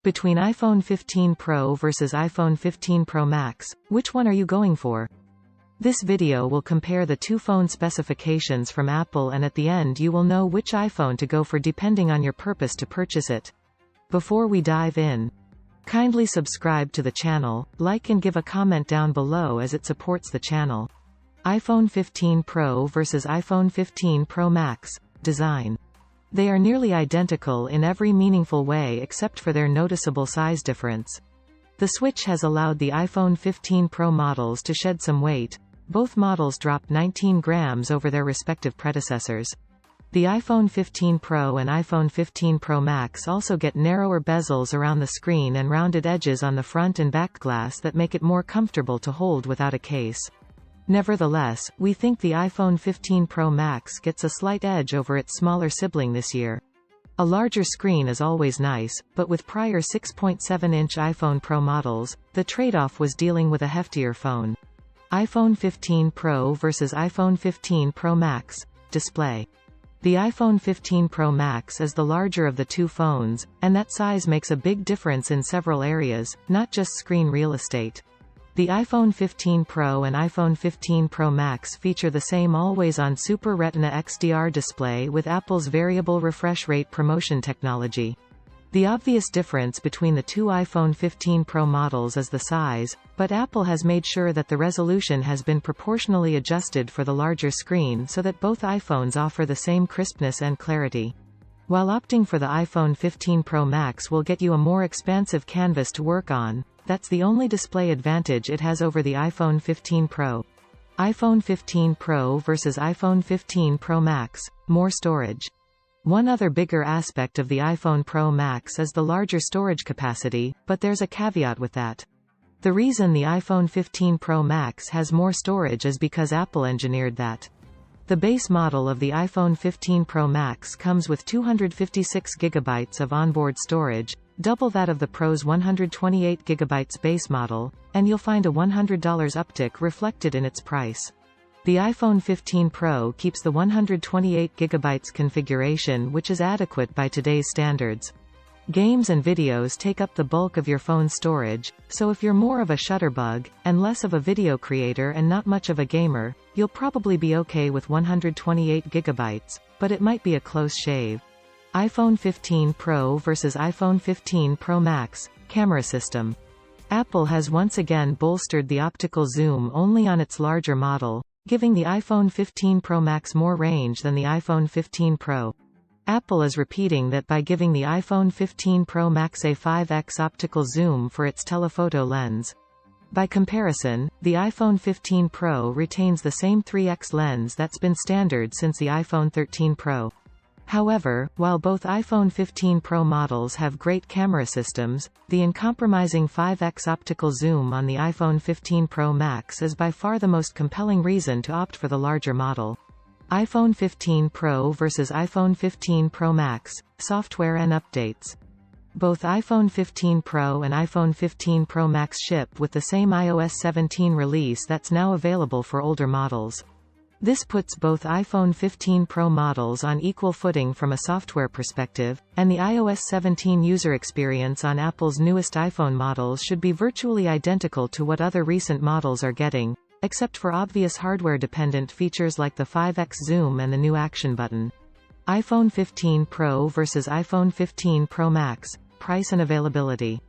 Between iPhone 15 Pro versus iPhone 15 Pro Max, which one are you going for? This video will compare the two phone specifications from Apple, and at the end you will know which iPhone to go for depending on your purpose to purchase it. Before we dive in, kindly subscribe to the channel, like and give a comment down below as it supports the channel. iPhone 15 Pro versus iPhone 15 Pro Max. Design. They are nearly identical in every meaningful way except for their noticeable size difference. The switch has allowed the iPhone 15 Pro models to shed some weight. Both models dropped 19 grams over their respective predecessors. The iPhone 15 Pro and iPhone 15 Pro Max also get narrower bezels around the screen and rounded edges on the front and back glass that make it more comfortable to hold without a case. Nevertheless, we think the iPhone 15 Pro Max gets a slight edge over its smaller sibling this year. A larger screen is always nice, but with prior 6.7-inch iPhone Pro models, the trade-off was dealing with a heftier phone. iPhone 15 Pro versus iPhone 15 Pro Max. Display. The iPhone 15 Pro Max is the larger of the two phones, and that size makes a big difference in several areas, not just screen real estate. The iPhone 15 Pro and iPhone 15 Pro Max feature the same always-on Super Retina XDR display with Apple's variable refresh rate promotion technology. The obvious difference between the two iPhone 15 Pro models is the size, but Apple has made sure that the resolution has been proportionally adjusted for the larger screen so that both iPhones offer the same crispness and clarity. While opting for the iPhone 15 Pro Max will get you a more expansive canvas to work on, that's the only display advantage it has over the iPhone 15 Pro. iPhone 15 Pro versus iPhone 15 Pro Max. More storage. One other bigger aspect of the iPhone Pro Max is the larger storage capacity, but there's a caveat with that. The reason the iPhone 15 Pro Max has more storage is because Apple engineered that. The base model of the iPhone 15 Pro Max comes with 256 GB of onboard storage, double that of the Pro's 128 GB base model, and you'll find a $100 uptick reflected in its price. The iPhone 15 Pro keeps the 128 GB configuration, which is adequate by today's standards. Games and videos take up the bulk of your phone's storage, so if you're more of a shutterbug, and less of a video creator and not much of a gamer, you'll probably be okay with 128 GB, but it might be a close shave. iPhone 15 Pro versus iPhone 15 Pro Max. Camera system. Apple has once again bolstered the optical zoom only on its larger model, giving the iPhone 15 Pro Max more range than the iPhone 15 Pro. Apple is repeating that by giving the iPhone 15 Pro Max a 5x optical zoom for its telephoto lens. By comparison, the iPhone 15 Pro retains the same 3x lens that's been standard since the iPhone 13 Pro. However, while both iPhone 15 Pro models have great camera systems, the uncompromising 5x optical zoom on the iPhone 15 Pro Max is by far the most compelling reason to opt for the larger model. iPhone 15 Pro versus iPhone 15 Pro Max. Software and updates. Both iPhone 15 Pro and iPhone 15 Pro Max ship with the same iOS 17 release that's now available for older models. This puts both iPhone 15 Pro models on equal footing from a software perspective, and the iOS 17 user experience on Apple's newest iPhone models should be virtually identical to what other recent models are getting, except for obvious hardware-dependent features like the 5x zoom and the new action button. iPhone 15 Pro versus iPhone 15 Pro Max. Price and availability.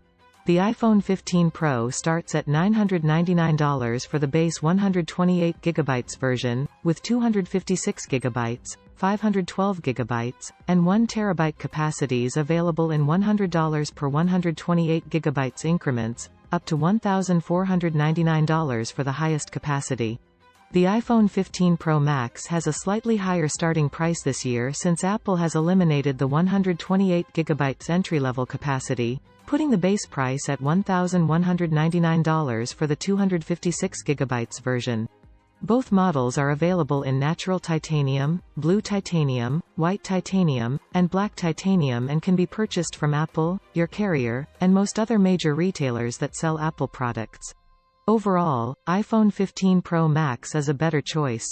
The iPhone 15 Pro starts at $999 for the base 128 GB version, with 256 GB, 512 GB, and 1 TB capacities available in $100 per 128 GB increments, up to $1,499 for the highest capacity. The iPhone 15 Pro Max has a slightly higher starting price this year since Apple has eliminated the 128 GB entry-level capacity, putting the base price at $1,199 for the 256 GB version. Both models are available in natural titanium, blue titanium, white titanium, and black titanium and can be purchased from Apple, your carrier, and most other major retailers that sell Apple products. Overall, iPhone 15 Pro Max is a better choice.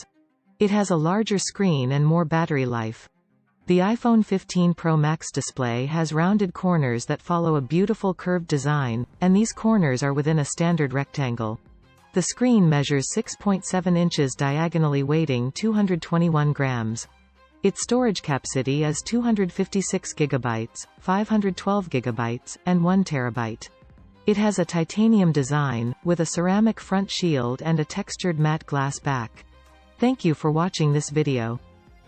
It has a larger screen and more battery life. The iPhone 15 Pro Max display has rounded corners that follow a beautiful curved design, and these corners are within a standard rectangle. The screen measures 6.7 inches diagonally, weighing 221 grams. Its storage capacity is 256 GB, 512 GB, and 1 TB. It has a titanium design, with a ceramic front shield and a textured matte glass back. Thank you for watching this video.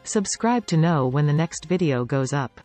Subscribe to know when the next video goes up.